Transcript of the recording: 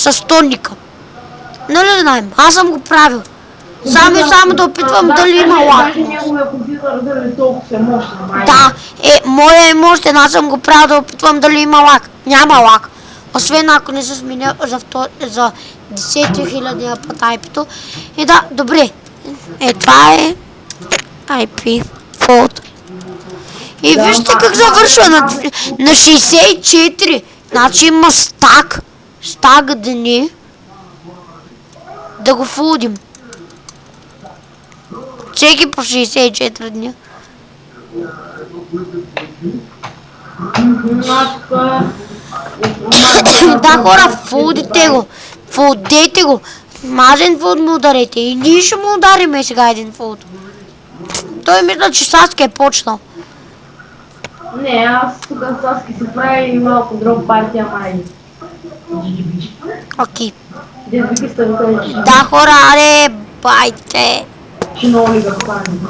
с тонника. Нали знаем? Аз съм го правил. Само да опитвам дали има лак. Даже неговия компютър да е толкова се мощен, май. Да, моя е мощен, аз съм го правил да опитвам дали има лак. Няма лак. Освен ако не се сменя за 10 хилядния път IP-то. И да, добре. Това е IP fault. И Да, вижте как завършва на 64. Значи има стак дни. Да го фулдим. Всеки по 64 дни. Да, хора, фулдейте го. Мазен фулд му ударете. И ние ще му удариме сега един фулд. Той мисля, че Саски е почнал. Не, аз тук с Саски се прави малко друг партия, май. Окей. Дед вики ставите, че Да, хора, аре, байте. много ли да хвани.